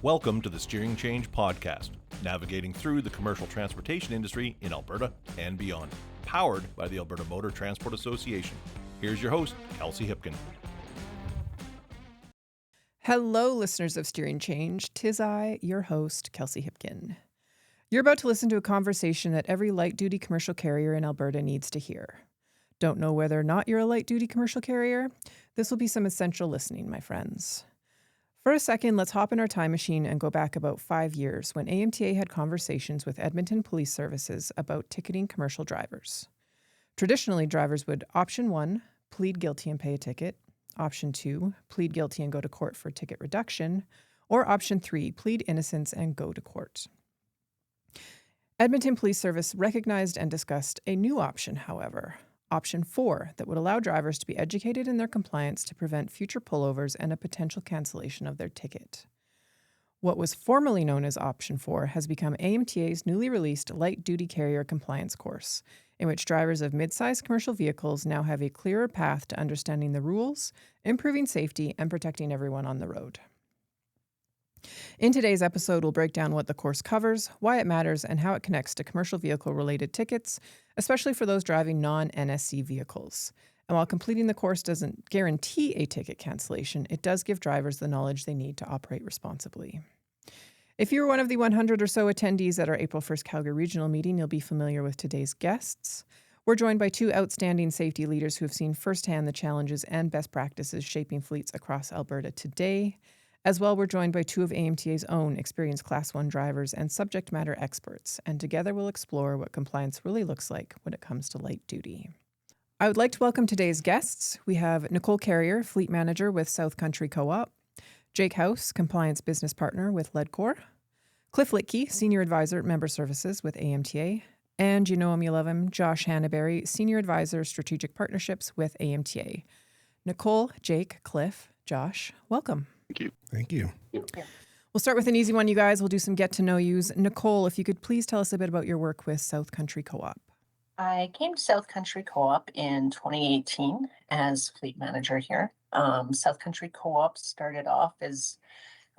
Welcome to the Steering Change Podcast, navigating through the commercial transportation industry in Alberta and beyond, powered by the Alberta Motor Transport Association. Here's your host, Kelsey Hipkin. Hello, listeners of Steering Change. 'Tis I, your host, Kelsey Hipkin. You're about to listen to a conversation that every light-duty commercial carrier in Alberta needs to hear. Don't know whether or not you're a light-duty commercial carrier? This will be some essential listening, my friends. For a second, let's hop in our time machine and go back about 5 years when AMTA had conversations with Edmonton Police Services about ticketing commercial drivers. Traditionally, drivers would option 1, plead guilty and pay a ticket, option 2, plead guilty and go to court for ticket reduction, or option 3, plead innocence and go to court. Edmonton Police Service recognized and discussed a new option, however, option 4, that would allow drivers to be educated in their compliance to prevent future pullovers and a potential cancellation of their ticket. What was formerly known as option 4 has become AMTA's newly released light-duty carrier compliance course, in which drivers of mid-sized commercial vehicles now have a clearer path to understanding the rules, improving safety, and protecting everyone on the road. In today's episode, we'll break down what the course covers, why it matters, and how it connects to commercial vehicle-related tickets, especially for those driving non-NSC vehicles. And while completing the course doesn't guarantee a ticket cancellation, it does give drivers the knowledge they need to operate responsibly. If you were one of the 100 or so attendees at our April 1st Calgary Regional meeting, you'll be familiar with today's guests. We're joined by two outstanding safety leaders who have seen firsthand the challenges and best practices shaping fleets across Alberta today. As well, we're joined by two of AMTA's own experienced Class 1 drivers and subject matter experts, and together we'll explore what compliance really looks like when it comes to light duty. I would like to welcome today's guests. We have Nicole Carrier, Fleet Manager with South Country Co-op, Jake House, Compliance Business Partner with Ledcor, Cliff Litke, Senior Advisor at Member Services with AMTA, and you know him, you love him, Josh Hannaberry, Senior Advisor, Strategic Partnerships with AMTA. Nicole, Jake, Cliff, Josh, welcome. Thank you. We'll start with an easy one, you guys. We'll do some get-to-know-yous. Nicole, if you could please tell us a bit about your work with South Country Co-op. I came to South Country Co-op in 2018 as fleet manager here. South Country Co-op started off as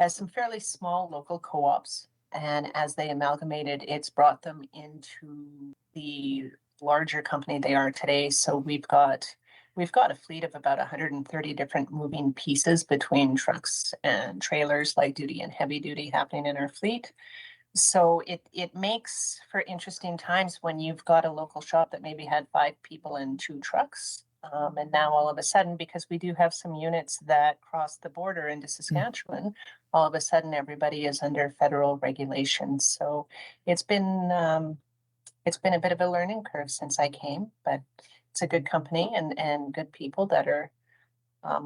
some fairly small local co-ops, and as they amalgamated, it's brought them into the larger company they are today. So we've got a fleet of about 130 different moving pieces between trucks and trailers, light duty and heavy duty, happening in our fleet. So it makes for interesting times when you've got a local shop that maybe had 5 people and 2 trucks. And now all of a sudden, because we do have some units that cross the border into Saskatchewan, all of a sudden everybody is under federal regulations. So it's been a bit of a learning curve since I came, but it's a good company and good people that are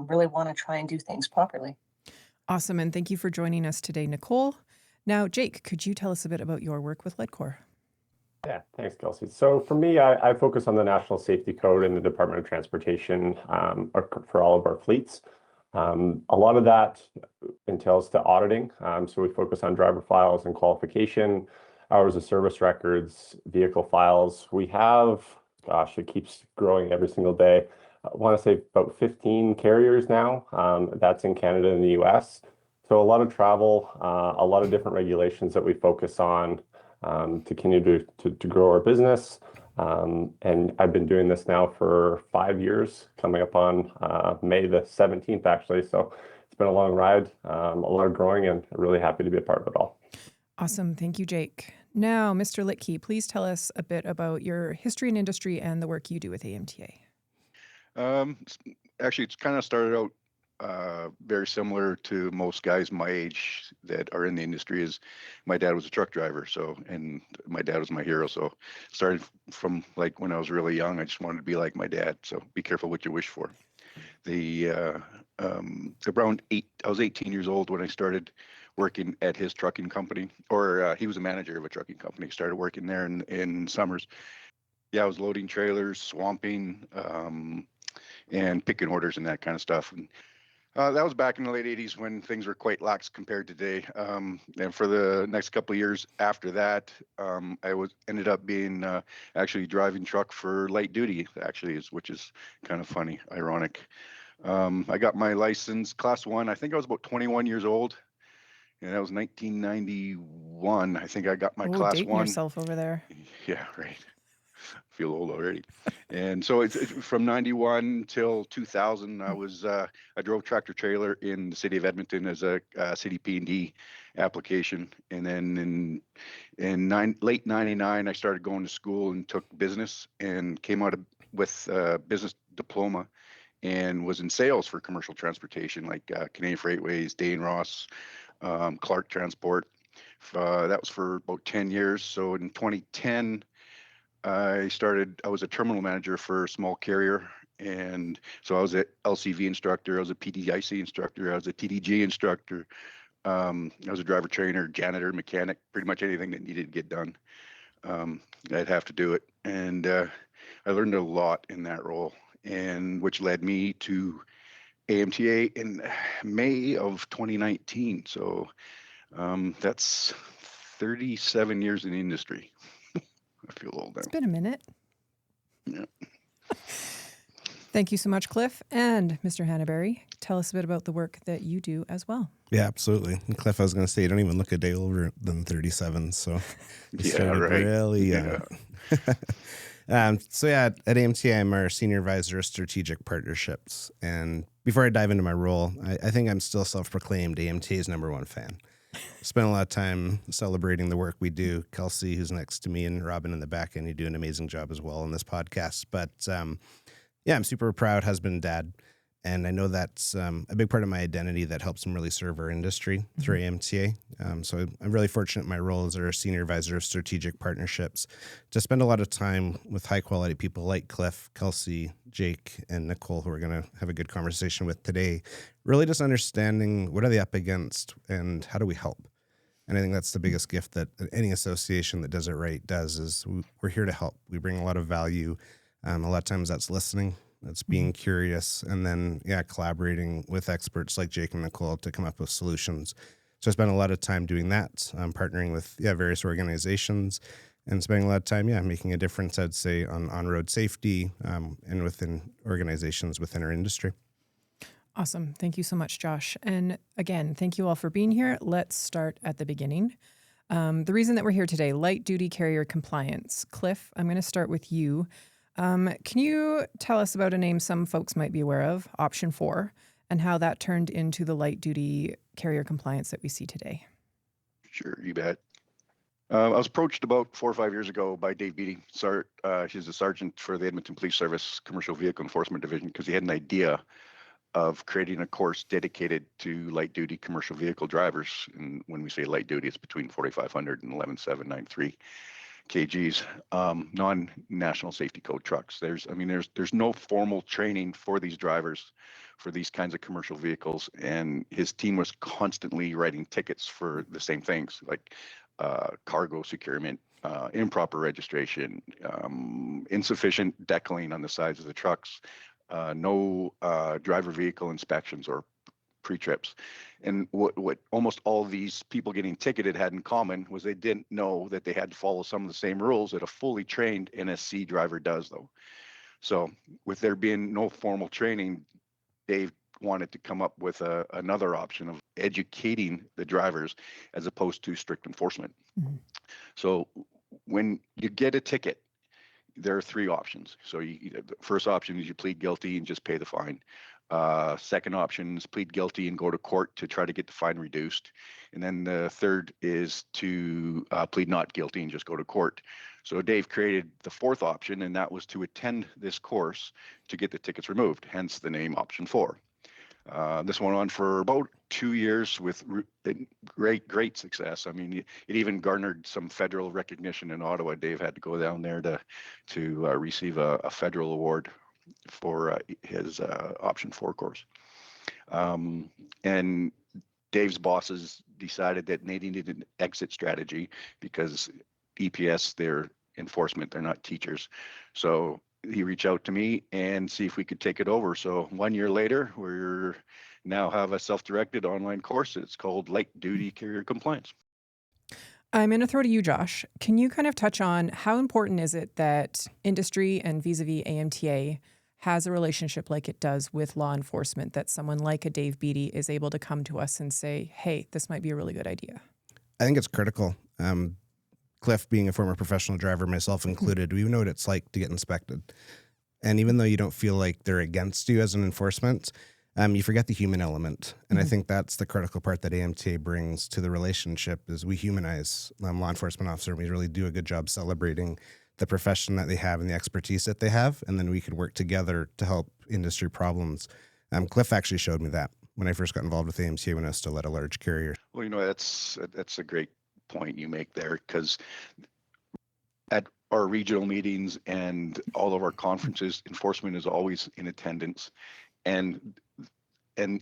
really want to try and do things properly. Awesome, and thank you for joining us today, Nicole. Now, Jake, could you tell us a bit about your work with Ledcor? Yeah, thanks, Kelsey. So for me, I focus on the National Safety Code and the Department of Transportation for all of our fleets. A lot of that entails to auditing. So we focus on driver files and qualification, hours of service records, vehicle files. We have, it keeps growing every single day. I want to say about 15 carriers now. That's in Canada and the US. So a lot of travel, a lot of different regulations that we focus on to continue to grow our business. And I've been doing this now for 5 years, coming up on May the 17th, actually. So it's been a long ride, a lot of growing, and really happy to be a part of it all. Awesome. Thank you, Jake. Now, Mr. Litke, please tell us a bit about your history and industry and the work you do with AMTA. Actually, it's kind of started out very similar to most guys my age that are in the industry. Is my dad was a truck driver, and my dad was my hero. So started from like when I was really young, I just wanted to be like my dad. So be careful what you wish for. Around I was 18 years old when I started working at his trucking company, or he was a manager of a trucking company. Started working there in summers. Yeah, I was loading trailers, swamping, and picking orders and that kind of stuff. And that was back in the late 80s when things were quite lax compared to today. And for the next couple of years after that, I ended up being actually driving truck for light duty, which is kind of funny, ironic. I got my license, Class 1. I think I was about 21 years old. And that was 1991. I think I got my Oh, class dating one. yourself over there. Yeah, right. Feel old already. And so it's from 91 till 2000. I drove tractor trailer in the city of Edmonton as a city P&D application. And then in late 99, I started going to school and took business and came out with a business diploma and was in sales for commercial transportation like Canadian Freightways, Dane Ross, Clark Transport. That was for about 10 years. So in 2010, I was a terminal manager for a small carrier. And so I was an LCV instructor, I was a PDIC instructor, I was a TDG instructor, I was a driver trainer, janitor, mechanic, pretty much anything that needed to get done. I'd have to do it. And I learned a lot in that role, and which led me to AMTA in May of 2019. So that's 37 years in the industry. I feel old now. It's been a minute. Yeah. Thank you so much, Cliff. And Mr. Hannaberry, tell us a bit about the work that you do as well. Yeah, absolutely. And Cliff, I was going to say, you don't even look a day older than 37. So you started really young. Yeah. At AMTA, I'm our Senior Advisor of Strategic Partnerships. And before I dive into my role, I think I'm still self-proclaimed AMTA's #1 fan. Spent a lot of time celebrating the work we do. Kelsey, who's next to me, and Robin in the back end, you do an amazing job as well in this podcast. But I'm super proud husband and dad. And I know that's a big part of my identity that helps them really serve our industry through AMTA. So I'm really fortunate in my role as our Senior Advisor of Strategic Partnerships to spend a lot of time with high-quality people like Cliff, Kelsey, Jake, and Nicole, who we're going to have a good conversation with today, really just understanding what are they up against and how do we help. And I think that's the biggest gift that any association that does it right does is we're here to help. We bring a lot of value. A lot of times that's listening. That's being curious, and then, collaborating with experts like Jake and Nicole to come up with solutions. So I spent a lot of time doing that, partnering with various organizations, and spending a lot of time, making a difference, I'd say, on road safety and within organizations within our industry. Awesome. Thank you so much, Josh. And again, thank you all for being here. Let's start at the beginning. The reason that we're here today, light duty carrier compliance. Cliff, I'm going to start with you. Can you tell us about a name some folks might be aware of, option 4, and how that turned into the light duty carrier compliance that we see today? Sure, you bet. I was approached about 4 or 5 years ago by Dave Beatty. She's a sergeant for the Edmonton Police Service Commercial Vehicle Enforcement Division, because he had an idea of creating a course dedicated to light duty commercial vehicle drivers. And when we say light duty, it's between 4,500 and 11,793 kgs, non-national safety code trucks. There's no formal training for these drivers for these kinds of commercial vehicles, and his team was constantly writing tickets for the same things, like cargo securement, improper registration, insufficient decaling on the sides of the trucks, no driver vehicle inspections or pre-trips. And what almost all of these people getting ticketed had in common was they didn't know that they had to follow some of the same rules that a fully trained NSC driver does, though. So with there being no formal training, Dave wanted to come up with another option of educating the drivers as opposed to strict enforcement. Mm-hmm. So when you get a ticket, there are 3 options. So the first option is you plead guilty and just pay the fine. Second option is plead guilty and go to court to try to get the fine reduced. And then the third is to plead not guilty and just go to court. So Dave created the 4th option, and that was to attend this course to get the tickets removed, hence the name option 4. This went on for about 2 years with great success. I mean, it even garnered some federal recognition in Ottawa. Dave had to go down there to receive a federal award for his option 4 course. And Dave's bosses decided that they needed an exit strategy because EPS, they're enforcement, they're not teachers. So he reached out to me and see if we could take it over. So 1 year later, we're now have a self-directed online course. It's called Light Duty Carrier Compliance. I'm going to throw to you, Josh. Can you kind of touch on how important is it that industry and vis-a-vis AMTA has a relationship like it does with law enforcement, that someone like a Dave Beatty is able to come to us and say, hey, this might be a really good idea? I think it's critical. Cliff, being a former professional driver, myself included, we know what it's like to get inspected. And even though you don't feel like they're against you as an enforcement, you forget the human element. And I think that's the critical part that AMTA brings to the relationship is we humanize law enforcement officer. We really do a good job celebrating the profession that they have and the expertise that they have. And then we could work together to help industry problems. Cliff actually showed me that when I first got involved with AMTA when I was still at a large carrier. Well, that's a great point you make there, because at our regional meetings and all of our conferences, enforcement is always in attendance, and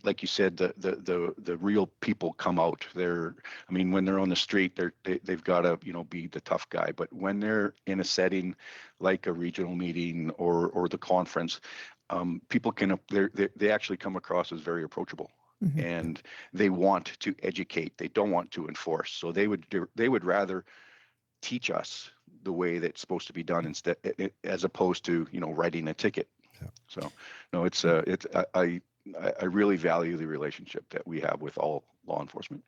like you said, the real people come out. When they're on the street, they've got to be the tough guy, but when they're in a setting like a regional meeting or the conference, people they actually come across as very approachable. And they want to educate. They don't want to enforce. So they would rather teach us the way that's supposed to be done instead, as opposed to writing a ticket. Yeah. So no, I really value the relationship that we have with all law enforcement.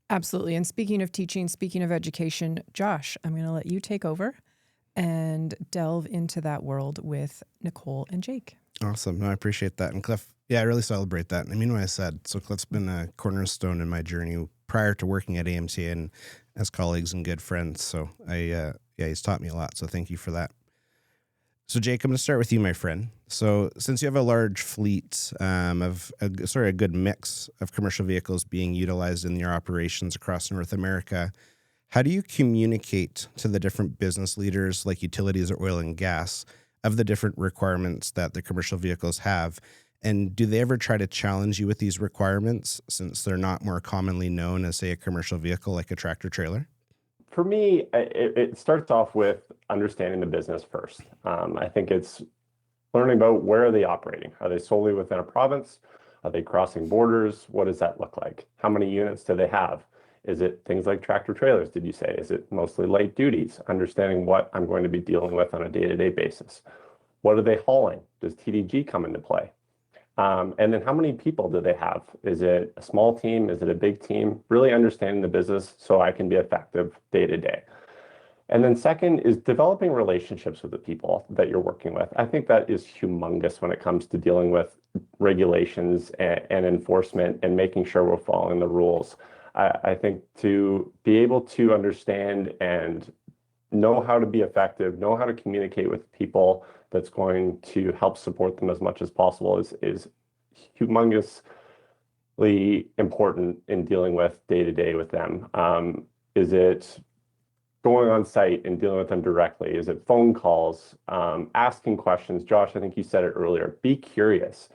Absolutely. And speaking of teaching, speaking of education, Josh, I'm going to let you take over and delve into that world with Nicole and Jake. Awesome. No, I appreciate that. And Cliff, yeah, I really celebrate that. And I mean what I said. So Cliff's been a cornerstone in my journey prior to working at AMTA and as colleagues and good friends. So he's taught me a lot. So thank you for that. So Jake, I'm going to start with you, my friend. So since you have a large fleet of a good mix of commercial vehicles being utilized in your operations across North America, how do you communicate to the different business leaders like utilities or oil and gas of the different requirements that the commercial vehicles have? And do they ever try to challenge you with these requirements since they're not more commonly known as, say, a commercial vehicle like a tractor trailer? For me, it starts off with understanding the business first. I think it's learning about where are they operating. Are they solely within a province? Are they crossing borders? What does that look like? How many units do they have? Is it things like tractor trailers, did you say? Is it mostly light duties? Understanding what I'm going to be dealing with on a day-to-day basis. What are they hauling? Does TDG come into play? And then how many people do they have? Is it a small team? Is it a big team? Really understanding the business so I can be effective day to day. And then second is developing relationships with the people that you're working with. I think that is humongous when it comes to dealing with regulations and enforcement and making sure we're following the rules. I think to be able to understand and know how to be effective, know how to communicate with people that's going to help support them as much as possible is humongously important in dealing with day-to-day with them. Is it going on site and dealing with them directly? Is it phone calls, asking questions? Josh, I think you said it earlier, be curious,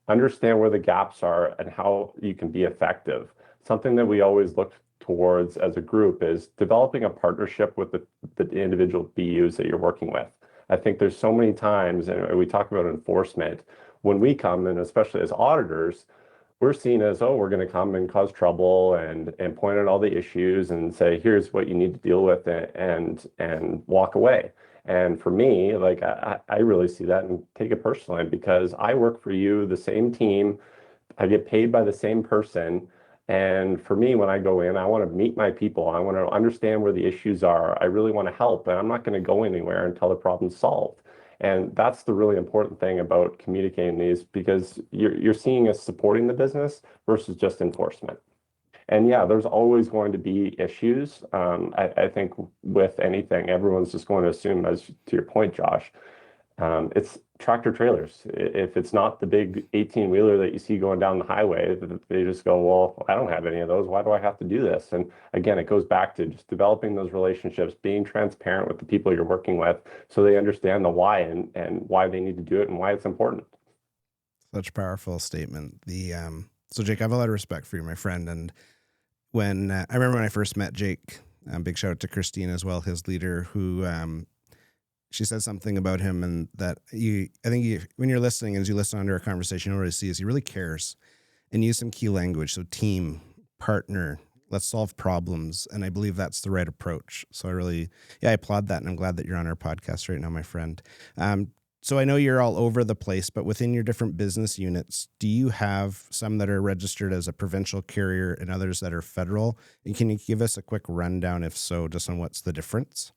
understand where the gaps are and how you can be effective. Something that we always look towards as a group is developing a partnership with the individual BUs that you're working with. I think there's so many times, and we talk about enforcement, when we come, and especially as auditors, we're seen as, oh, we're going to come and cause trouble and point out all the issues and say, here's what you need to deal with and walk away. And for me, like I really see that and take it personally because I work for you, the same team, I get paid by the same person. And for me, when I go in, I want to meet my people. I want to understand where the issues are. I really want to help, and I'm not going to go anywhere until the problem's solved. And that's the really important thing about communicating these, because you're seeing us supporting the business versus just enforcement. And yeah, there's always going to be issues. I think with anything, everyone's just going to assume, as to your point, Josh, it's tractor trailers. If it's not the big 18-wheeler that you see going down the highway, they just go, well, I don't have any of those. Why do I have to do this? And again, it goes back to just developing those relationships, being transparent with the people you're working with so they understand the why and why they need to do it and why it's important. Such a powerful statement. So Jake, I have a lot of respect for you, my friend. And when I remember when I first met Jake, big shout out to Christine as well, his leader, who she said something about him, and that when you're listening, as you listen under our conversation, you'll really see is he really cares and use some key language. So team, partner, let's solve problems. And I believe that's the right approach. So I applaud that. And I'm glad that you're on our podcast right now, my friend. So I know you're all over the place, but within your different business units, do you have some that are registered as a provincial carrier and others that are federal? And can you give us a quick rundown, if so, just on what's the difference?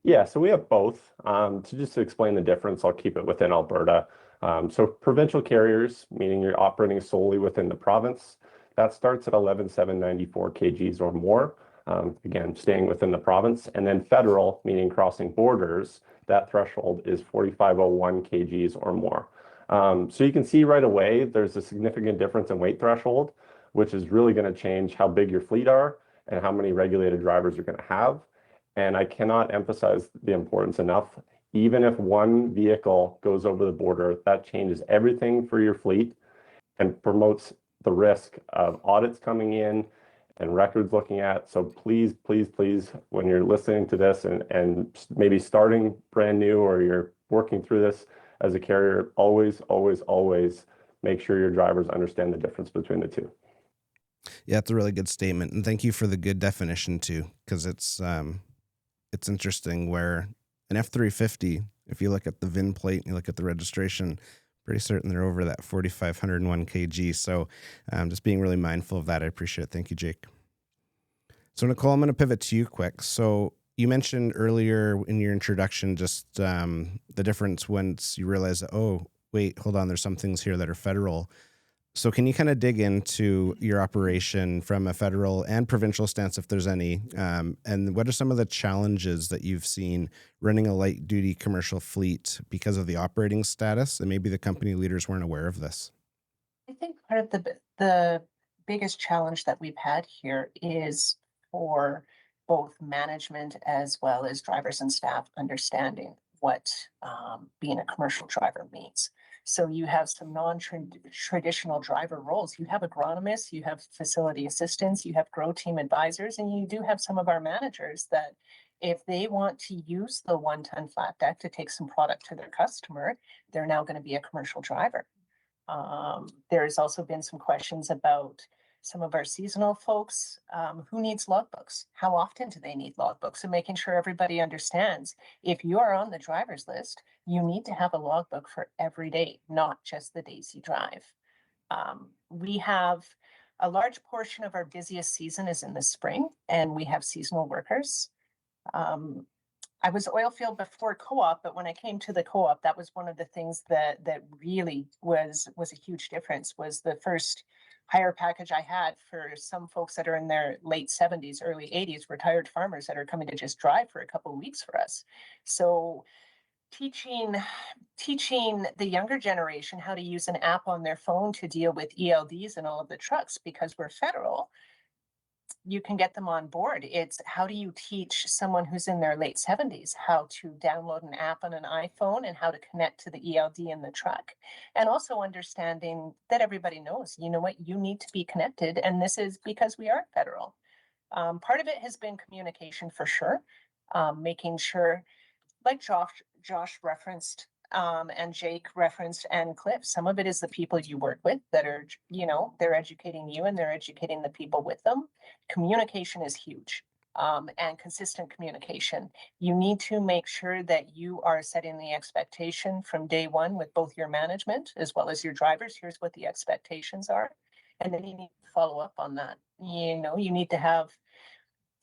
Yeah, so we have both. To explain the difference, I'll keep it within Alberta. So provincial carriers, meaning you're operating solely within the province, that starts at 11,794 kgs or more. Again, staying within the province. And then federal, meaning crossing borders, that threshold is 4,501 kgs or more. So you can see right away there's a significant difference in weight threshold, which is really going to change how big your fleet are and how many regulated drivers you're going to have. And I cannot emphasize the importance enough. Even if one vehicle goes over the border, that changes everything for your fleet and promotes the risk of audits coming in and records looking at. So please, please, please, when you're listening to this and maybe starting brand new or you're working through this as a carrier, always, always, always make sure your drivers understand the difference between the two. Yeah, it's a really good statement. And thank you for the good definition too, because it's interesting where an F-350, if you look at the VIN plate and you look at the registration, pretty certain they're over that 4,501 kg. So just being really mindful of that. I appreciate it. Thank you, Jake. So Nicole, I'm going to pivot to you quick. So you mentioned earlier in your introduction just the difference once you realize that, oh, wait, hold on, there's some things here that are federal. So can you kind of dig into your operation from a federal and provincial stance, if there's any, and what are some of the challenges that you've seen running a light duty commercial fleet because of the operating status, and maybe the company leaders weren't aware of this? I think part of the biggest challenge that we've had here is for both management as well as drivers and staff understanding what being a commercial driver means. So you have some non-traditional driver roles. You have agronomists, you have facility assistants, you have grow team advisors, and you do have some of our managers that if they want to use the 1-ton flat deck to take some product to their customer, they're now going to be a commercial driver. There's also been some questions about some of our seasonal folks, who needs logbooks? How often do they need logbooks? And making sure everybody understands if you are on the driver's list, you need to have a logbook for every day, not just the days you drive. We have a large portion of our busiest season is in the spring, and we have seasonal workers. I was oil field before co-op, but when I came to the co-op, that was one of the things that really was a huge difference. Was the first hire package I had for some folks that are in their late 70s, early 80s, retired farmers that are coming to just drive for a couple of weeks for us. So teaching the younger generation how to use an app on their phone to deal with ELDs and all of the trucks, because we're federal, you can get them on board. It's how do you teach someone who's in their late 70s how to download an app on an iPhone and how to connect to the ELD in the truck, and also understanding that everybody knows, you know what, you need to be connected, and this is because we are federal. Part of it has been communication for sure, making sure, like Josh referenced, and Jake referenced, and Cliff, some of it is the people you work with that are, they're educating you and they're educating the people with them. Communication is huge, and consistent communication. You need to make sure that you are setting the expectation from day one with both your management as well as your drivers. Here's what the expectations are. And then you need to follow up on that.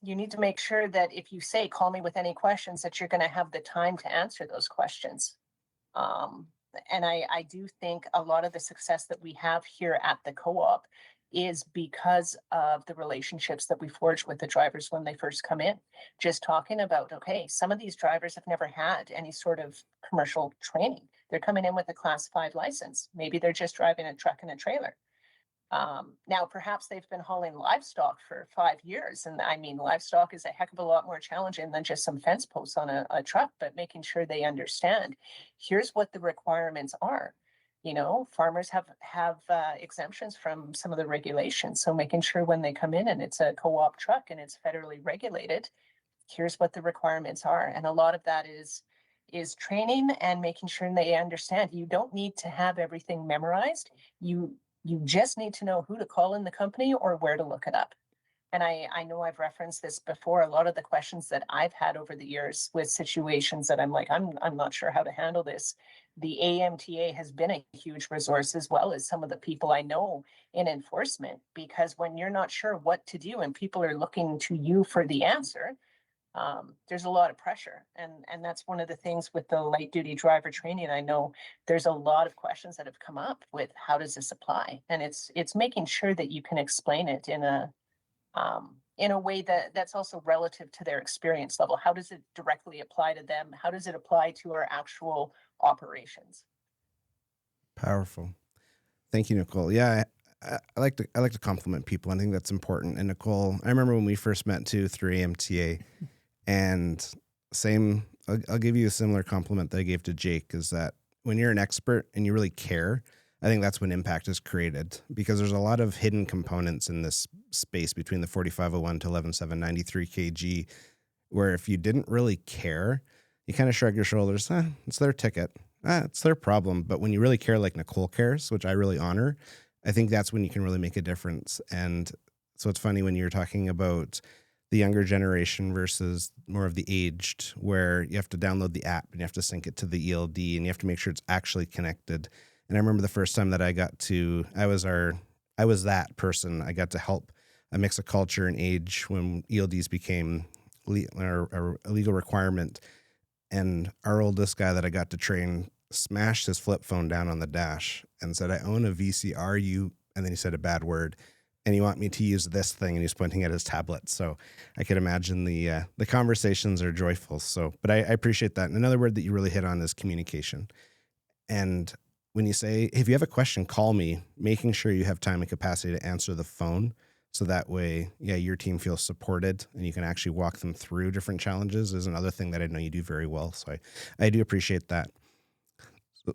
You need to make sure that if you say, call me with any questions, that you're going to have the time to answer those questions. And I do think a lot of the success that we have here at the co-op is because of the relationships that we forge with the drivers when they first come in. Just talking about, okay, some of these drivers have never had any sort of commercial training. They're coming in with a Class 5 license. Maybe they're just driving a truck and a trailer. Now, perhaps they've been hauling livestock for 5 years. And I mean, livestock is a heck of a lot more challenging than just some fence posts on a truck, but making sure they understand, here's what the requirements are. Farmers have exemptions from some of the regulations. So making sure when they come in and it's a co-op truck and it's federally regulated, here's what the requirements are. And a lot of that is training and making sure they understand. You don't need to have everything memorized. You just need to know who to call in the company or where to look it up. And I know I've referenced this before. A lot of the questions that I've had over the years with situations that I'm like, I'm not sure how to handle this. The AMTA has been a huge resource, as well as some of the people I know in enforcement, because when you're not sure what to do and people are looking to you for the answer, there's a lot of pressure. And that's one of the things with the light duty driver training. I know there's a lot of questions that have come up with how does this apply? And it's making sure that you can explain it in a way that's also relative to their experience level. How does it directly apply to them? How does it apply to our actual operations? Powerful. Thank you, Nicole. Yeah, I like to compliment people. I think that's important. And Nicole, I remember when we first met too through AMTA, and I'll give you a similar compliment that I gave to Jake, is that when you're an expert and you really care, I think that's when impact is created, because there's a lot of hidden components in this space between the 4501 to 11793 kg, where if you didn't really care, you kind of shrug your shoulders. It's their ticket. It's their problem. But when you really care, like Nicole cares, which I really honor, I think that's when you can really make a difference. And so it's funny when you're talking about the younger generation versus more of the aged, where you have to download the app and you have to sync it to the ELD and you have to make sure it's actually connected. And I remember the first time that I was that person. I got to help a mix of culture and age when ELDs became a legal requirement. And our oldest guy that I got to train smashed his flip phone down on the dash and said, "I own a VCR, and then he said a bad word, and you want me to use this thing," and he's pointing at his tablet. So I could imagine the conversations are joyful. So, but I appreciate that. And another word that you really hit on is communication. And when you say, if you have a question, call me, making sure you have time and capacity to answer the phone. So that way, your team feels supported and you can actually walk them through different challenges is another thing that I know you do very well. So I do appreciate that.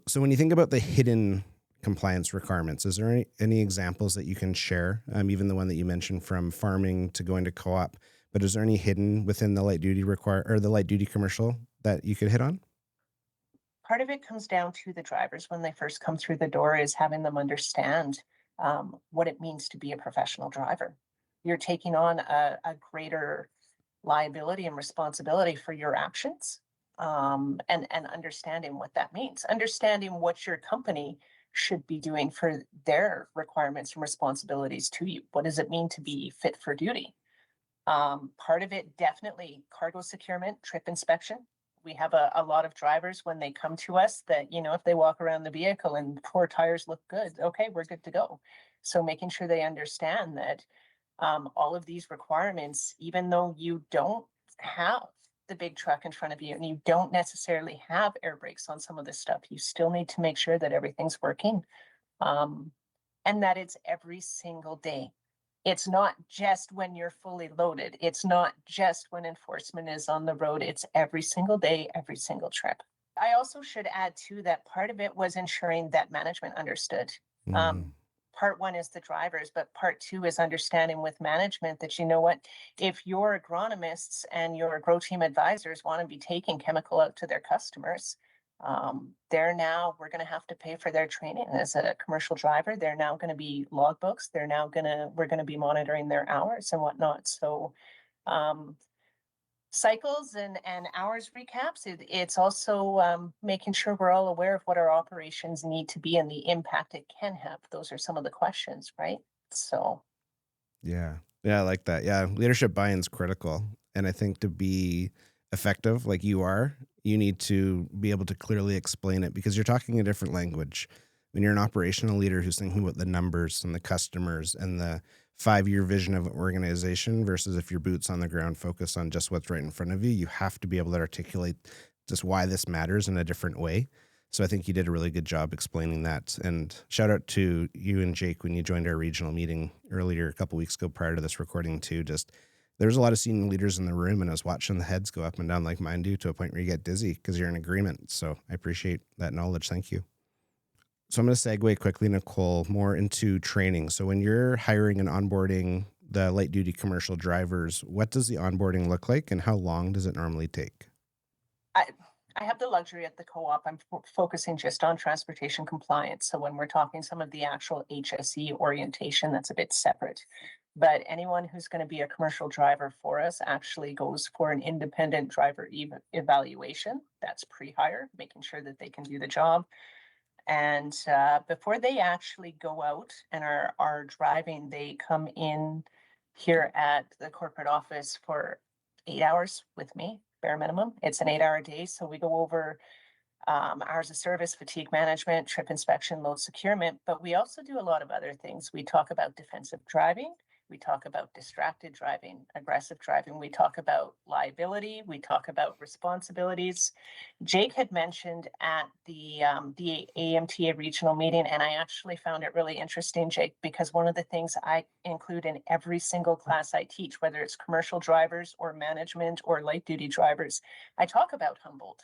So when you think about the hidden compliance requirements, is there any examples that you can share? Even the one that you mentioned from farming to going to co-op, but is there any hidden within the light duty the light duty commercial that you could hit on? Part of it comes down to the drivers when they first come through the door, is having them understand what it means to be a professional driver. You're taking on a greater liability and responsibility for your actions, and understanding what that means, understanding what your company should be doing for their requirements and responsibilities to you. What does it mean to be fit for duty? Part of it, definitely cargo securement, trip inspection. We have a lot of drivers when they come to us that, if they walk around the vehicle and 4 tires look good, okay, we're good to go. So making sure they understand that all of these requirements, even though you don't have the big truck in front of you and you don't necessarily have air brakes on some of this stuff, you still need to make sure that everything's working, and that it's every single day. It's not just when you're fully loaded. It's not just when enforcement is on the road. It's every single day, every single trip. I also should add too that part of it was ensuring that management understood. Part one is the drivers, but part two is understanding with management that, if your agronomists and your grow team advisors want to be taking chemical out to their customers, we're going to have to pay for their training as a commercial driver. They're now going to be logbooks. We're going to be monitoring their hours and whatnot. So, cycles and hours recaps. It's also making sure we're all aware of what our operations need to be and the impact it can have. Those are some of the questions, right? So. Yeah, I like that. Yeah, leadership buy-in is critical. And I think to be effective like you are, you need to be able to clearly explain it, because you're talking a different language. When you're an operational leader who's thinking about the numbers and the customers and the 5-year vision of an organization versus if your boots on the ground focus on just what's right in front of you, you have to be able to articulate just why this matters in a different way. So I think you did a really good job explaining that. And shout out to you and Jake when you joined our regional meeting earlier a couple weeks ago prior to this recording too. Just there's a lot of senior leaders in the room, and I was watching the heads go up and down like mine do, to a point where you get dizzy because you're in agreement. So I appreciate that knowledge. Thank you. So I'm going to segue quickly, Nicole, more into training. So when you're hiring and onboarding the light duty commercial drivers, what does the onboarding look like and how long does it normally take? I have the luxury at the co-op. I'm focusing just on transportation compliance. So when we're talking some of the actual HSE orientation, that's a bit separate. But anyone who's going to be a commercial driver for us actually goes for an independent driver evaluation. That's pre-hire, making sure that they can do the job. And before they actually go out and are driving, they come in here at the corporate office for 8 hours with me, bare minimum. It's an 8-hour day. So we go over hours of service, fatigue management, trip inspection, load securement, but we also do a lot of other things. We talk about defensive driving. We talk about distracted driving, aggressive driving. We talk about liability. We talk about responsibilities. Jake had mentioned at the AMTA regional meeting, and I actually found it really interesting, Jake, because one of the things I include in every single class I teach, whether it's commercial drivers or management or light duty drivers, I talk about Humboldt.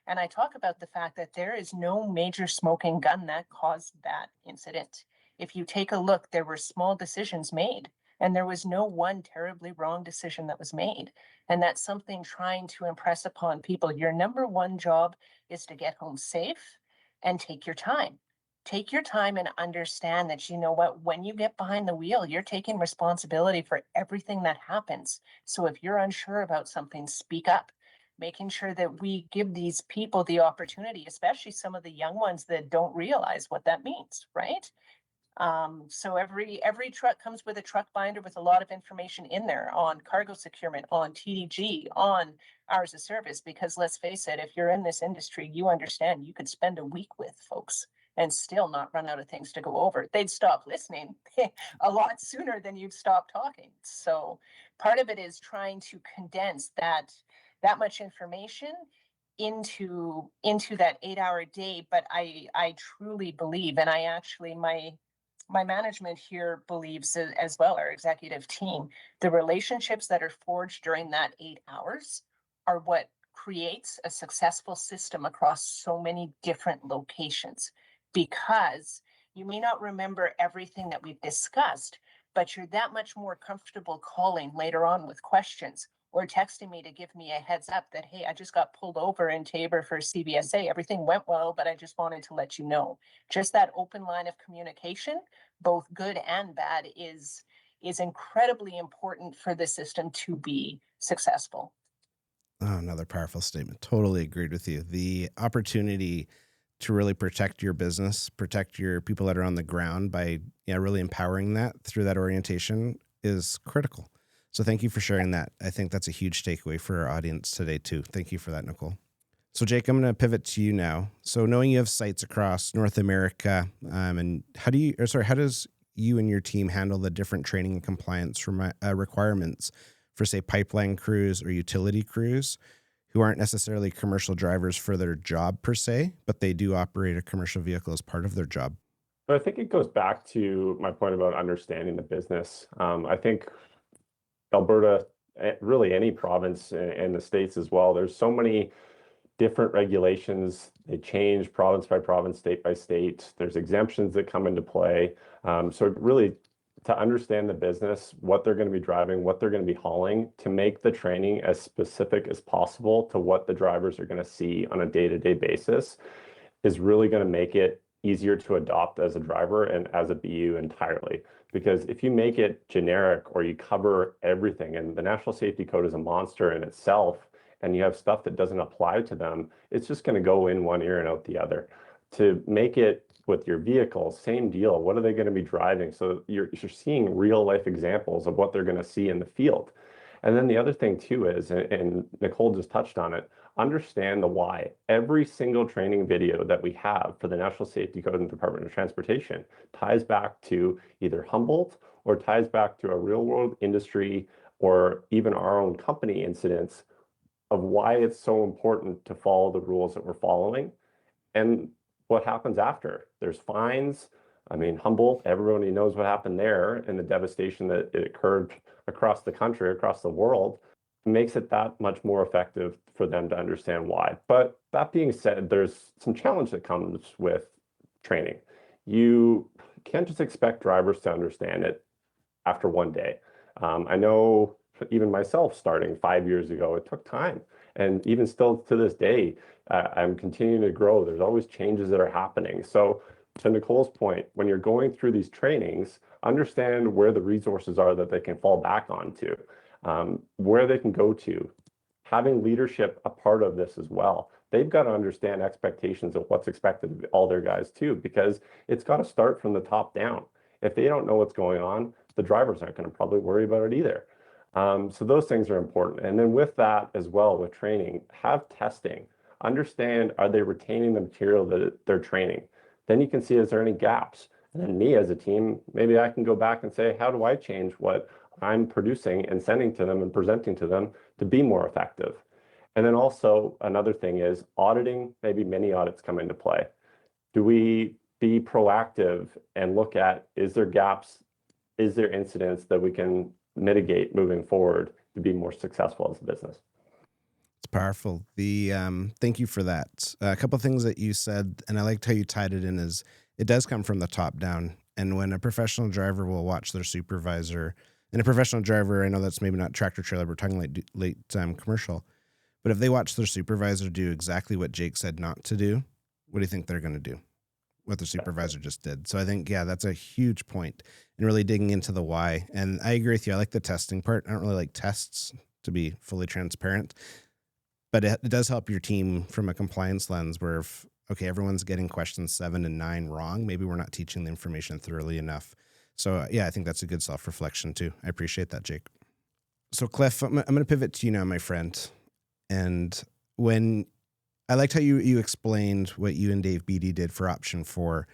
And I talk about the fact that there is no major smoking gun that caused that incident. If you take a look, there were small decisions made, and there was no one terribly wrong decision that was made. And that's something trying to impress upon people. Your number one job is to get home safe and take your time. Take your time and understand that, you know what, when you get behind the wheel, you're taking responsibility for everything that happens. So if you're unsure about something, speak up. Making sure that we give these people the opportunity, especially some of the young ones that don't realize what that means, right? So every truck comes with a truck binder with a lot of information in there on cargo securement, on TDG, on hours of service, because let's face it, if you're in this industry, you understand you could spend a week with folks and still not run out of things to go over. They'd stop listening a lot sooner than you'd stop talking. So part of it is trying to condense that much information into that 8-hour day. But I truly believe, and I actually, my management here believes as well, our executive team, the relationships that are forged during that 8 hours are what creates a successful system across so many different locations, because you may not remember everything that we've discussed, but you're that much more comfortable calling later on with questions or texting me to give me a heads up that, hey, I just got pulled over in Tabor for CBSA. Everything went well, but I just wanted to let you know. Just that open line of communication, both good and bad, is incredibly important for the system to be successful. Oh, another powerful statement. Totally agreed with you. The opportunity to really protect your business, protect your people that are on the ground by really empowering that through that orientation is critical. So thank you for sharing that. I think that's a huge takeaway for our audience today too. Thank you for that, Nicole. So Jake, I'm going to pivot to you now. So knowing you have sites across North America, and how does you and your team handle the different training and compliance requirements for, say, pipeline crews or utility crews who aren't necessarily commercial drivers for their job per se, but they do operate a commercial vehicle as part of their job? But I think it goes back to my point about understanding the business. I think Alberta, really any province in the States as well, there's so many different regulations. They change province by province, state by state. There's exemptions that come into play. So really, to understand the business, what they're going to be driving, what they're going to be hauling, to make the training as specific as possible to what the drivers are going to see on a day-to-day basis is really going to make it easier to adopt as a driver and as a BU entirely. Because if you make it generic or you cover everything, and the National Safety Code is a monster in itself, and you have stuff that doesn't apply to them, it's just going to go in one ear and out the other. To make it with your vehicle, same deal. What are they going to be driving? So you're seeing real life examples of what they're going to see in the field. And then the other thing too is, and Nicole just touched on it, understand the why. Every single training video that we have for the National Safety Code and Department of Transportation ties back to either Humboldt or ties back to a real world industry or even our own company incidents of why it's so important to follow the rules that we're following and what happens after. There's fines. I mean, Humboldt, everybody knows what happened there and the devastation that it occurred across the country, across the world. Makes it that much more effective for them to understand why. But that being said, there's some challenge that comes with training. You can't just expect drivers to understand it after one day. I know even myself starting 5 years ago, it took time. And even still to this day, I'm continuing to grow. There's always changes that are happening. So to Nicole's point, when you're going through these trainings, understand where the resources are that they can fall back onto, where they can go to. Having leadership a part of this as well. They've got to understand expectations of what's expected of all their guys too, because it's got to start from the top down. If they don't know what's going on, the drivers aren't going to probably worry about it either. So those things are important. And then with that as well, with training, have testing. Understand, are they retaining the material that they're training? Then you can see, is there any gaps? And then me as a team, maybe I can go back and say, how do I change what I'm producing and sending to them and presenting to them to be more effective? And then also another thing is auditing, maybe mini audits come into play. Do we be proactive and look at, is there gaps? Is there incidents that we can mitigate moving forward to be more successful as a business? It's powerful. Thank you for that. A couple of things that you said, and I liked how you tied it in, is it does come from the top down. And when a professional driver will watch their supervisor, and a professional driver, I know that's maybe not tractor trailer, we're talking late commercial, but if they watch their supervisor do exactly what Jake said not to do, what do you think they're going to do? What the supervisor just did. So I think, yeah, that's a huge point in really digging into the why. And I agree with you. I like the testing part. I don't really like tests, to be fully transparent, but it does help your team from a compliance lens where if, okay, everyone's getting questions 7 and 9 wrong, maybe we're not teaching the information thoroughly enough. So yeah, I think that's a good self-reflection too. I appreciate that, Jake. So Cliff, I'm going to pivot to you now, my friend. And when I liked how you explained what you and Dave Beatty did for option 4.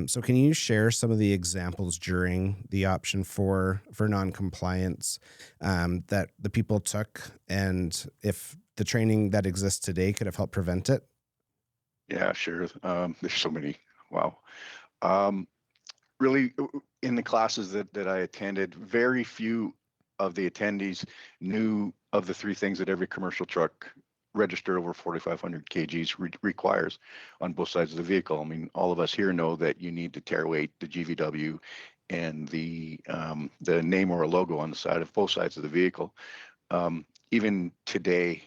So can you share some of the examples during the option 4 for non-compliance that the people took, and if the training that exists today could have helped prevent it? Yeah, sure. There's so many. Wow. Really, in the classes that I attended, very few of the attendees knew of the 3 things that every commercial truck registered over 4,500 kgs requires on both sides of the vehicle. I mean, all of us here know that you need the tear weight, the GVW, and the name or a logo on the side of both sides of the vehicle. Even today,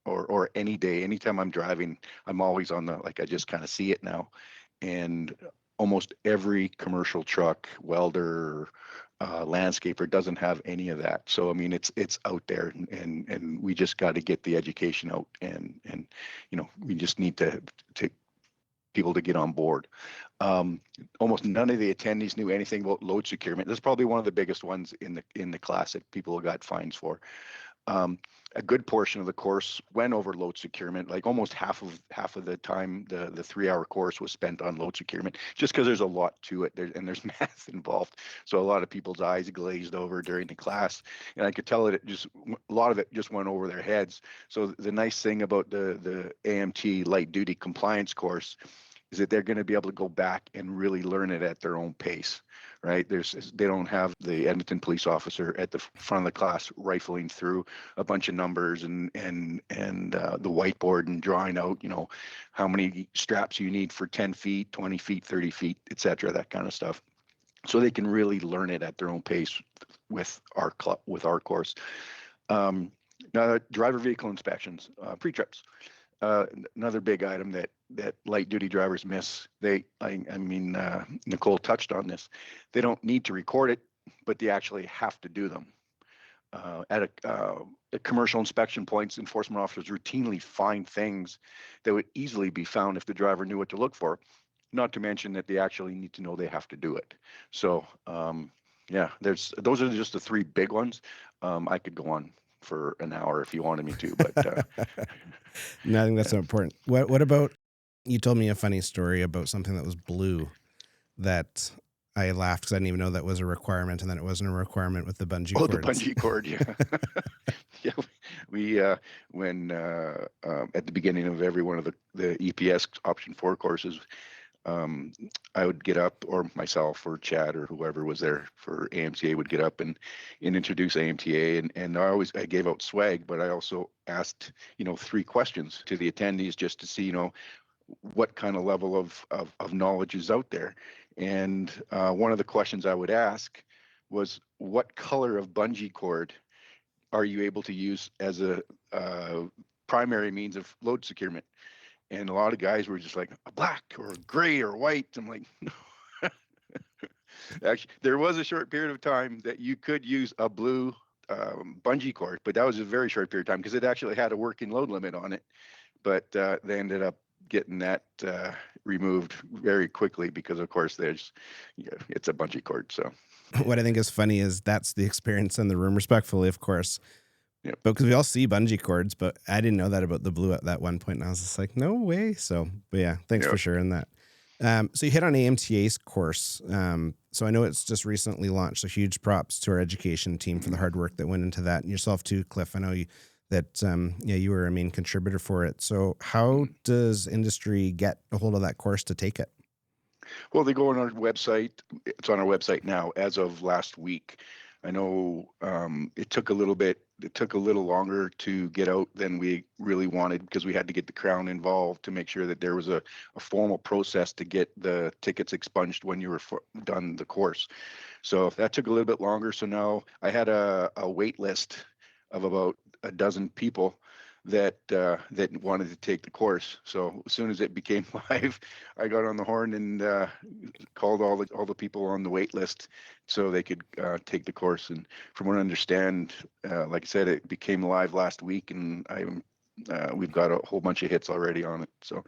or any day, anytime I'm driving, I'm always on the, like, I just kind of see it now. And almost every commercial truck, welder, landscaper doesn't have any of that. So I mean, it's out there, and we just got to get the education out, and we just need to people to get on board. Almost none of the attendees knew anything about load securement. That's probably one of the biggest ones in the class that people got fines for. A good portion of the course went over load securement. Like almost half of the time, the 3-hour course was spent on load securement, just because there's a lot to it, and there's math involved. So a lot of people's eyes glazed over during the class, and I could tell that a lot of it just went over their heads. So the nice thing about the AMT light duty compliance course is that they're going to be able to go back and really learn it at their own pace, right? They don't have the Edmonton police officer at the front of the class rifling through a bunch of numbers and the whiteboard and drawing out, how many straps you need for 10 feet, 20 feet, 30 feet, et cetera, that kind of stuff. So they can really learn it at their own pace with our course. Now, driver vehicle inspections, pre-trips. Another big item that light duty drivers miss. Nicole touched on this. They don't need to record it, but they actually have to do them. At commercial inspection points, enforcement officers routinely find things that would easily be found if the driver knew what to look for. Not to mention that they actually need to know they have to do it. So those are just the 3 big ones. I could go on for an hour if you wanted me to, but no, I think that's so important. What about, you told me a funny story about something that was blue that I laughed because I didn't even know that was a requirement, and then it wasn't a requirement with the bungee cord. Oh, the bungee cord, yeah. Yeah, we when at the beginning of every one of the EPS option 4 courses, I would get up, or myself or Chad or whoever was there for AMTA would get up and introduce AMTA, and I gave out swag, but I also asked 3 questions to the attendees just to see what kind of level of knowledge is out there. And one of the questions I would ask was, what color of bungee cord are you able to use as a primary means of load securement? And a lot of guys were just like, a black or a gray or white. I'm like, no. Actually, there was a short period of time that you could use a blue bungee cord, but that was a very short period of time because it actually had a working load limit on it. But they ended up getting that removed very quickly because, of course, it's a bungee cord. So what I think is funny is that's the experience in the room, respectfully, of course. Yep. But because we all see bungee cords, but I didn't know that about the blue at that one point. And I was just like, no way. So, but yeah, thanks for sharing that. So you hit on AMTA's course. So I know it's just recently launched. So huge props to our education team for the hard work that went into that, and yourself too, Cliff. I know you were a main contributor for it. So how does industry get a hold of that course to take it? Well, they go on our website. It's on our website now as of last week. I know it took a little longer to get out than we really wanted because we had to get the Crown involved to make sure that there was a formal process to get the tickets expunged when you were done the course. So that took a little bit longer. So now I had a wait list of about a dozen people that wanted to take the course. So as soon as it became live, I got on the horn and called all the people on the wait list so they could take the course. And from what I understand, like I said, it became live last week, and we've got a whole bunch of hits already on it. So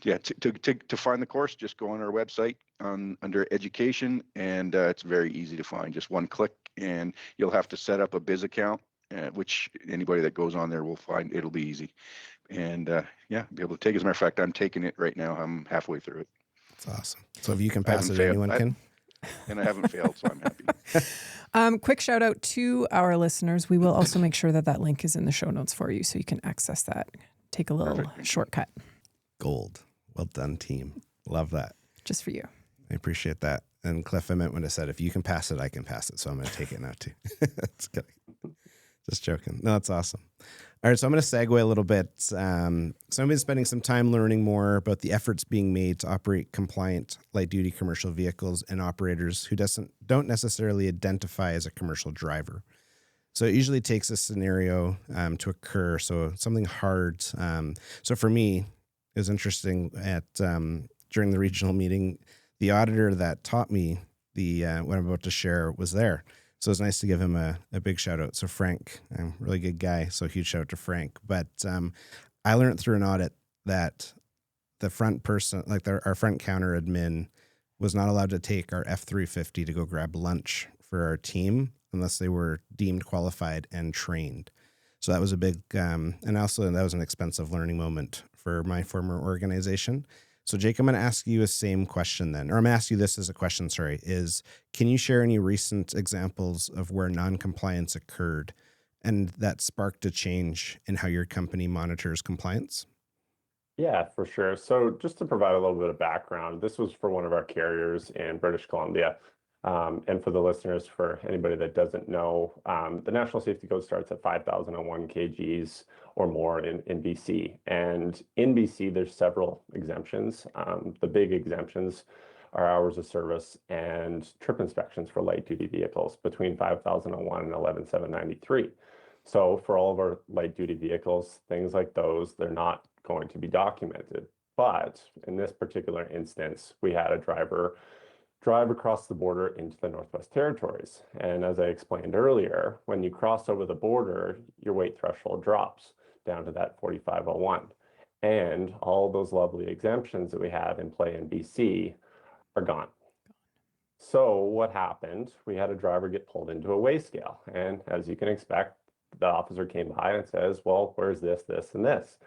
yeah, to find the course, just go on our website under education, and it's very easy to find. Just one click, and you'll have to set up a biz account. Which anybody that goes on there will find it'll be easy, and be able to take. As a matter of fact, I'm taking it right now. I'm halfway through it. That's awesome. So if you can pass it, anyone can. And I haven't failed, so I'm happy. Quick shout out to our listeners. We will also make sure that link is in the show notes for you, so you can access that. Take a little shortcut. Gold. Well done, team. Love that. Just for you. I appreciate that. And Cliff, I meant when I said, if you can pass it, I can pass it. So I'm going to take it now too. That's good. Just joking. No, that's awesome. All right, so I'm going to segue a little bit. So I've been spending some time learning more about the efforts being made to operate compliant light-duty commercial vehicles and operators who don't necessarily identify as a commercial driver. So it usually takes a scenario to occur, so something hard. So for me, it was interesting during the regional meeting, the auditor that taught me what I'm about to share was there. So it's nice to give him a big shout out. So Frank, a really good guy. So huge shout out to Frank. But I learned through an audit that the front person, our front counter admin, was not allowed to take our F-350 to go grab lunch for our team unless they were deemed qualified and trained. So that was a big, and also that was an expensive learning moment for my former organization. So Jake, I'm going to ask you a same question then, or I'm going to ask you this as a question, is can you share any recent examples of where non-compliance occurred and that sparked a change in how your company monitors compliance? Yeah, for sure. So just to provide a little bit of background, this was for one of our carriers in British Columbia. And for the listeners, for anybody that doesn't know, the National Safety Code starts at 5,001 kgs or more in BC. And in BC, there's several exemptions. The big exemptions are hours of service and trip inspections for light-duty vehicles between 5,001 and 11,793. So for all of our light-duty vehicles, things like those, they're not going to be documented. But in this particular instance, we had a drive across the border into the Northwest Territories. And as I explained earlier, when you cross over the border, your weight threshold drops down to that 4501. And all those lovely exemptions that we have in play in BC are gone. So what happened? We had a driver get pulled into a weigh scale. And as you can expect, the officer came by and says, well, where's this, and this,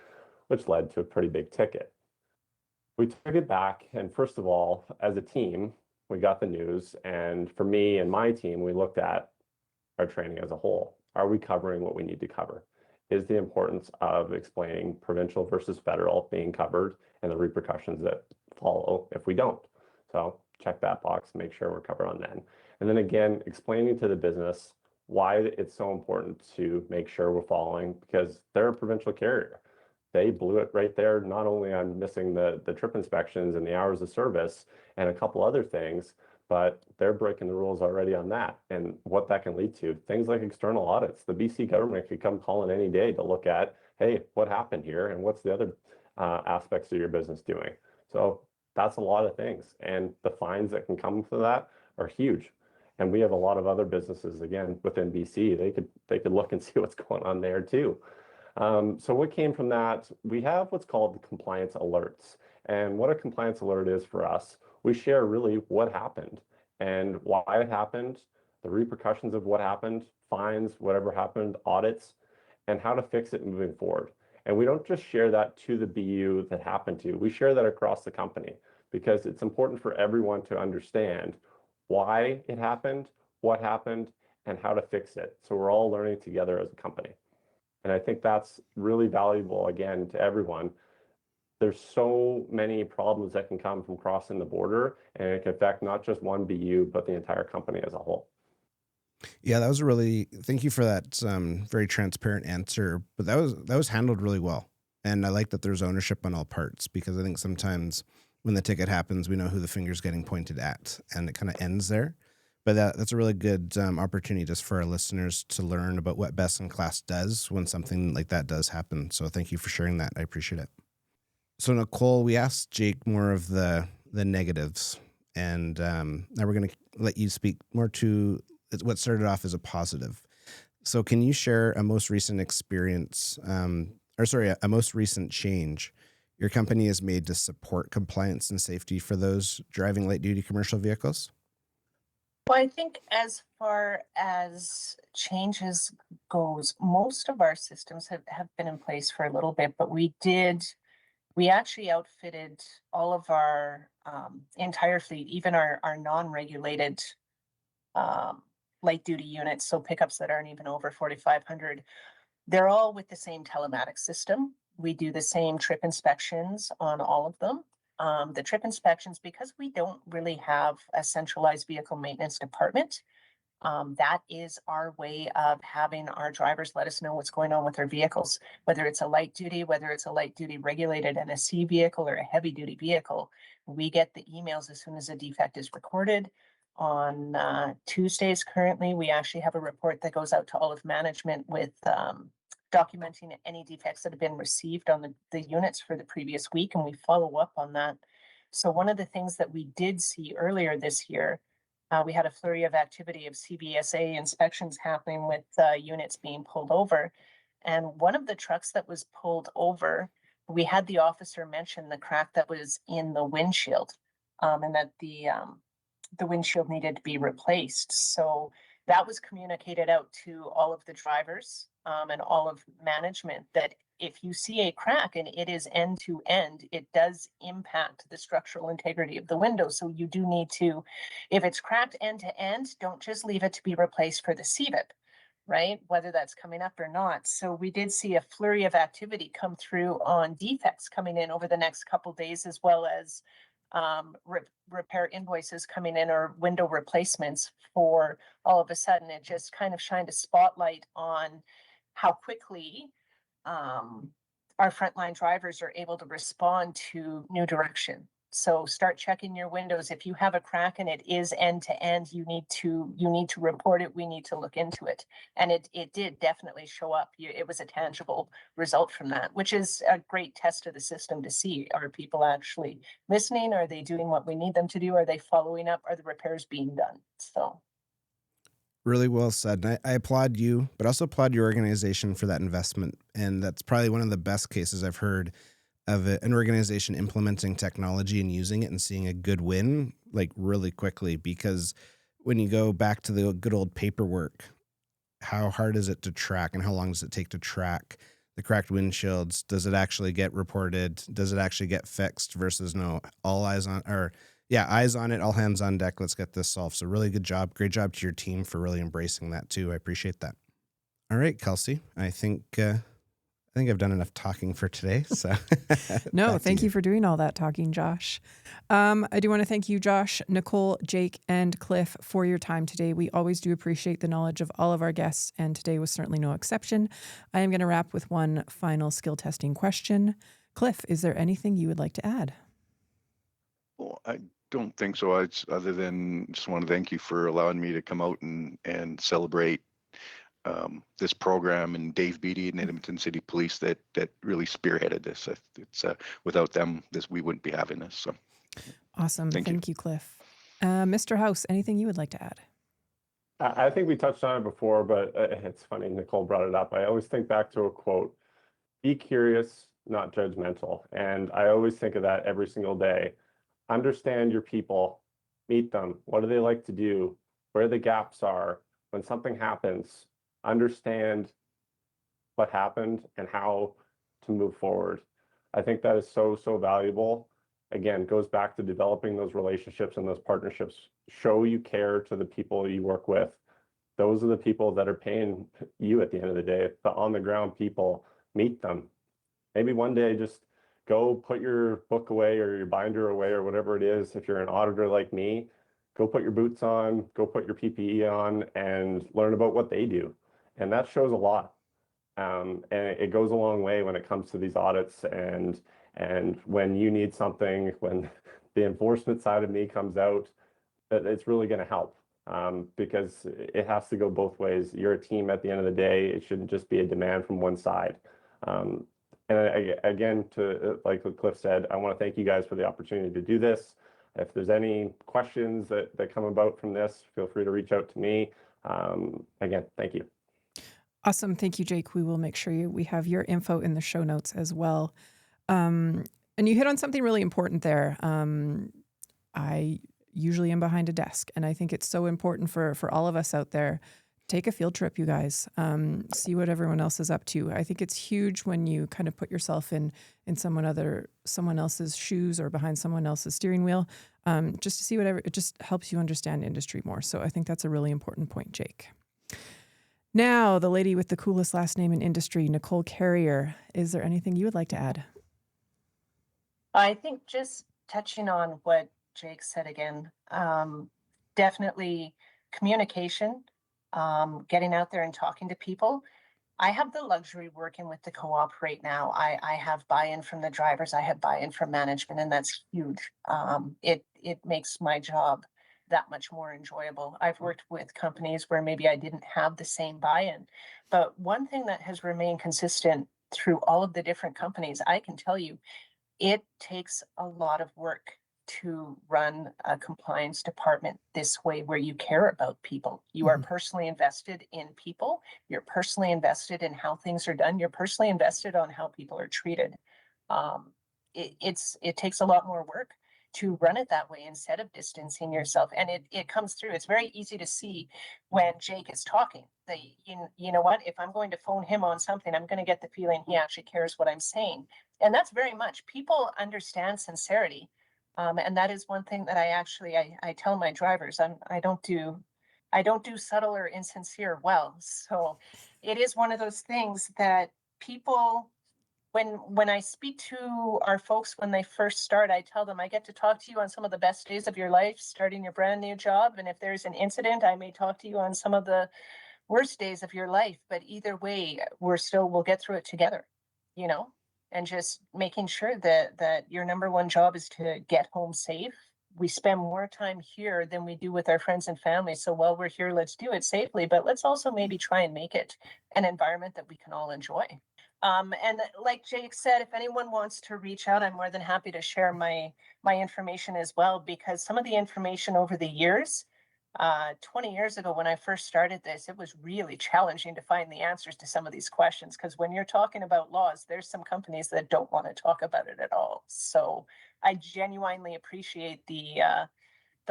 which led to a pretty big ticket. We took it back. And first of all, as a team, we got the news, and for me and my team, we looked at our training as a whole. Are we covering what we need to cover? Is the importance of explaining provincial versus federal being covered and the repercussions that follow if we don't? So check that box, make sure we're covered on that. And then again, explaining to the business why it's so important to make sure we're following, because they're a provincial carrier. They blew it right there, not only on missing the trip inspections and the hours of service and a couple other things, but they're breaking the rules already on that. And what that can lead to, things like external audits. The BC government could come calling any day to look at, hey, what happened here? And what's the other aspects of your business doing? So that's a lot of things. And the fines that can come from that are huge. And we have a lot of other businesses, again, within BC. They could look and see what's going on there too. So what came from that, we have what's called compliance alerts. And what a compliance alert is for us, we share really what happened and why it happened, the repercussions of what happened, fines, whatever happened, audits, and how to fix it moving forward. And we don't just share that to the BU that happened to, we share that across the company because it's important for everyone to understand why it happened, what happened, and how to fix it. So we're all learning together as a company. And I think that's really valuable, again, to everyone. There's so many problems that can come from crossing the border, and it can affect not just one BU, but the entire company as a whole. Yeah, that was thank you for that very transparent answer. But that was handled really well. And I like that there's ownership on all parts, because I think sometimes when the ticket happens, we know who the finger's getting pointed at, and it kind of ends there. But that's a really good opportunity just for our listeners to learn about what Best in Class does when something like that does happen. So thank you for sharing that. I appreciate it. So Nicole, we asked Jake more of the negatives, and now we're going to let you speak more to what started off as a positive. So can you share a most recent experience, a most recent change your company has made to support compliance and safety for those driving light-duty commercial vehicles? Well, I think as far as changes goes, most of our systems have been in place for a little bit, but we actually outfitted all of our entire fleet, even our non-regulated light duty units, so pickups that aren't even over 4,500. They're all with the same telematics system. We do the same trip inspections on all of them. The trip inspections, because we don't really have a centralized vehicle maintenance department, that is our way of having our drivers let us know what's going on with their vehicles, whether it's a light duty, whether it's a light duty regulated NSC vehicle or a heavy duty vehicle. We get the emails as soon as a defect is recorded. On Tuesdays currently, we actually have a report that goes out to all of management with documenting any defects that have been received on the units for the previous week, and we follow up on that. So one of the things that we did see earlier this year, we had a flurry of activity of CVSA inspections happening with units being pulled over. And one of the trucks that was pulled over, we had the officer mention the crack that was in the windshield, and that the windshield needed to be replaced. So that was communicated out to all of the drivers and all of management that if you see a crack and it is end to end, it does impact the structural integrity of the window. So you do need to, if it's cracked end to end, don't just leave it to be replaced for the CVIP, right? Whether that's coming up or not. So we did see a flurry of activity come through on defects coming in over the next couple of days, as well as repair invoices coming in or window replacements. For all of a sudden, it just kind of shined a spotlight on how quickly our frontline drivers are able to respond to new direction. So start checking your windows. If you have a crack and it is end to end, you need to report it. We need to look into it. And it did definitely show up. It was a tangible result from that, which is a great test of the system to see, are people actually listening? Are they doing what we need them to do? Are they following up? Are the repairs being done? So really well said. And I applaud you, but also applaud your organization for that investment. And that's probably one of the best cases I've heard of an organization implementing technology and using it and seeing a good win, like really quickly. Because when you go back to the good old paperwork, how hard is it to track, and how long does it take to track the cracked windshields? Does it actually get reported? Does it actually get fixed versus no, all eyes on, or yeah, eyes on it, all hands on deck. Let's get this solved. So really good job. Great job to your team for really embracing that too. I appreciate that. All right, Kelsey, I think I've done enough talking for today. So no, thank you for doing all that talking, Josh. I do want to thank you, Josh, Nicole, Jake, and Cliff for your time today. We always do appreciate the knowledge of all of our guests, and today was certainly no exception. I am going to wrap with one final skill testing question. Cliff, is there anything you would like to add? Well, I don't think so. Other than just want to thank you for allowing me to come out and celebrate this program, and Dave Beatty and Edmonton City Police that really spearheaded this. It's without them, we wouldn't be having this. So awesome. Thank you, Cliff. Mr. House, anything you would like to add? I think we touched on it before, but it's funny, Nicole brought it up. I always think back to a quote, be curious, not judgmental. And I always think of that every single day. Understand your people, meet them. What do they like to do? Where the gaps are? When something happens, understand what happened and how to move forward. I think that is so, so valuable. Again, goes back to developing those relationships and those partnerships. Show you care to the people you work with. Those are the people that are paying you at the end of the day. The on the ground people, meet them. Maybe one day just go put your book away or your binder away or whatever it is. If you're an auditor like me, go put your boots on, go put your PPE on and learn about what they do. And that shows a lot. And it goes a long way when it comes to these audits and when you need something, when the enforcement side of me comes out, it's really going to help because it has to go both ways. You're a team at the end of the day. It shouldn't just be a demand from one side. And again, like Cliff said, I want to thank you guys for the opportunity to do this. If there's any questions that come about from this, feel free to reach out to me. Again, thank you. Awesome. Thank you, Jake. We will make sure we have your info in the show notes as well. And you hit on something really important there. I usually am behind a desk, and I think it's so important for all of us out there. Take a field trip, you guys. See what everyone else is up to. I think it's huge when you kind of put yourself in someone else's shoes or behind someone else's steering wheel, just to see whatever. It just helps you understand industry more. So I think that's a really important point, Jake. Now, the lady with the coolest last name in industry, Nicole Carrier. Is there anything you would like to add? I think just touching on what Jake said again, definitely communication, getting out there and talking to people. I have the luxury working with the co-op right now. I have buy-in from the drivers. I have buy-in from management, and that's huge. It makes my job that much more enjoyable. I've worked with companies where maybe I didn't have the same buy-in, but one thing that has remained consistent through all of the different companies, I can tell you, it takes a lot of work to run a compliance department this way, where you care about people. You are personally invested in people. You're personally invested in how things are done. You're personally invested on how people are treated. It takes a lot more work to run it that way instead of distancing yourself. And it comes through. It's very easy to see when Jake is talking. You know what? If I'm going to phone him on something, I'm going to get the feeling he actually cares what I'm saying. And that's very much, people understand sincerity. And that is one thing that I tell my drivers. I don't do subtle or insincere well. So it is one of those things that people, when I speak to our folks when they first start, I tell them I get to talk to you on some of the best days of your life, starting your brand new job. And if there's an incident, I may talk to you on some of the worst days of your life. But either way, we'll get through it together, and just making sure that your number one job is to get home safe. We spend more time here than we do with our friends and family. So while we're here, let's do it safely, but let's also maybe try and make it an environment that we can all enjoy. And like Jake said, if anyone wants to reach out, I'm more than happy to share my information as well, because some of the information over the years, 20 years ago when I first started this, it was really challenging to find the answers to some of these questions, because when you're talking about laws, there's some companies that don't want to talk about it at all. So I genuinely appreciate the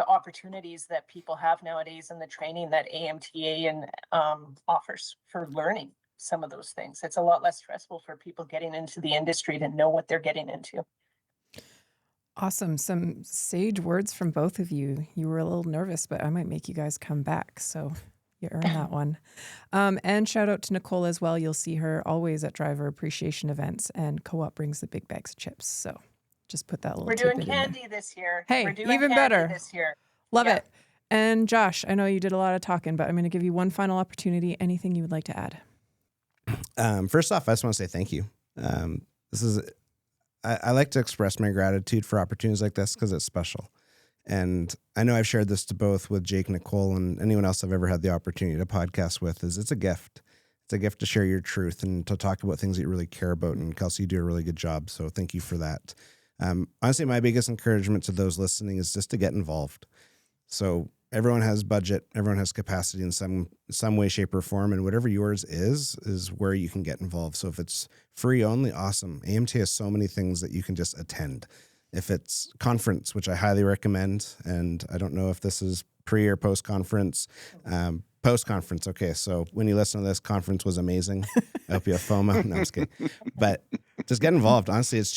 opportunities that people have nowadays and the training that AMTA and offers for learning some of those things. It's a lot less stressful for people getting into the industry to know what they're getting into. Awesome. Some sage words from both of you. You were a little nervous, but I might make you guys come back. So you earned that one. And shout out to Nicole as well. You'll see her always at driver appreciation events, and Co-op brings the big bags of chips. So just put that little We're doing tidbit candy this year. Hey, We're doing even candy better this year. Love it. And Josh, I know you did a lot of talking, but I'm going to give you one final opportunity. Anything you would like to add? First off, I just want to say thank you. I like to express my gratitude for opportunities like this because it's special. And I know I've shared this to both with Jake, Nicole, and anyone else I've ever had the opportunity to podcast with, is it's a gift. it's a gift to share your truth and to talk about things that you really care about. And Kelsey, you do a really good job. So thank you for that. Honestly, my biggest encouragement to those listening is just to get involved. So everyone has budget, everyone has capacity in some way, shape, or form, and whatever yours is where you can get involved. So if it's free only, awesome. AMTA has so many things that you can just attend. If it's conference, which I highly recommend, and I don't know if this is pre or post conference. Post conference, okay. So when you listen to this, conference was amazing. I hope you have FOMO. No, I'm just kidding. But just get involved. Honestly, it's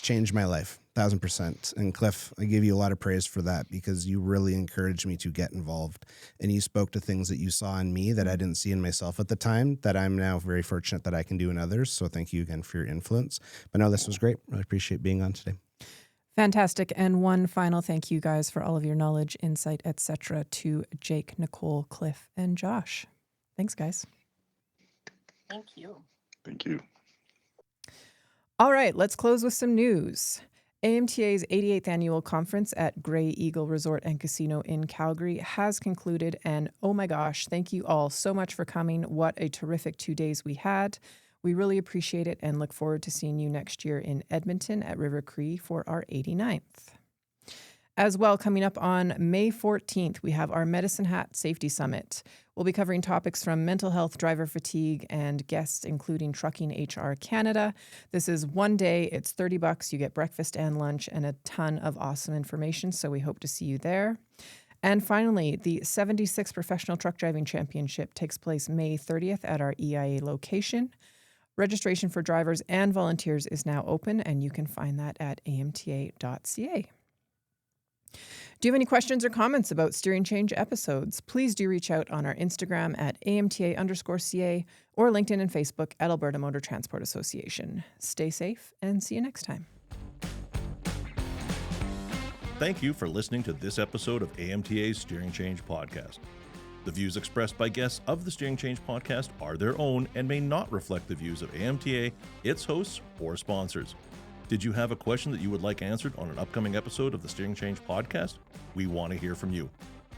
changed my life, 1,000%. And Cliff, I give you a lot of praise for that because you really encouraged me to get involved, and you spoke to things that you saw in me that I didn't see in myself at the time that I'm now very fortunate that I can do in others. So thank you again for your influence. But no, this was great. Really appreciate being on today. Fantastic. And one final thank you guys for all of your knowledge, insight, etc. to Jake, Nicole, Cliff, and Josh. Thanks, guys. Thank you. Thank you. All right, let's close with some news. AMTA's 88th annual conference at Grey Eagle Resort and Casino in Calgary has concluded. And oh my gosh, thank you all so much for coming. What a terrific 2 days we had. We really appreciate it and look forward to seeing you next year in Edmonton at River Cree for our 89th. As well, coming up on May 14th, we have our Medicine Hat Safety Summit. We'll be covering topics from mental health, driver fatigue, and guests including Trucking HR Canada. This is 1 day. It's $30. You get breakfast and lunch and a ton of awesome information, so we hope to see you there. And finally, the 76th Professional Truck Driving Championship takes place May 30th at our EIA location. Registration for drivers and volunteers is now open, and you can find that at amta.ca. Do you have any questions or comments about Steering Change episodes? Please do reach out on our Instagram at AMTA_CA or LinkedIn and Facebook at Alberta Motor Transport Association. Stay safe and see you next time. Thank you for listening to this episode of AMTA's Steering Change podcast. The views expressed by guests of the Steering Change podcast are their own and may not reflect the views of AMTA, its hosts, or sponsors. Did you have a question that you would like answered on an upcoming episode of the Steering Change podcast? We want to hear from you.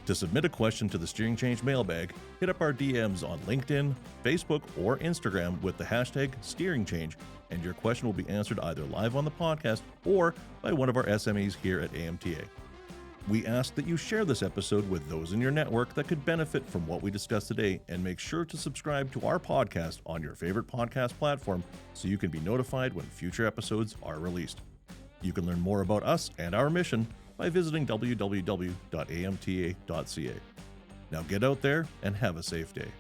To submit a question to the Steering Change mailbag, hit up our DMs on LinkedIn, Facebook, or Instagram with the hashtag Steering Change, and your question will be answered either live on the podcast or by one of our SMEs here at AMTA. We ask that you share this episode with those in your network that could benefit from what we discussed today, and make sure to subscribe to our podcast on your favorite podcast platform so you can be notified when future episodes are released. You can learn more about us and our mission by visiting www.amta.ca. Now get out there and have a safe day.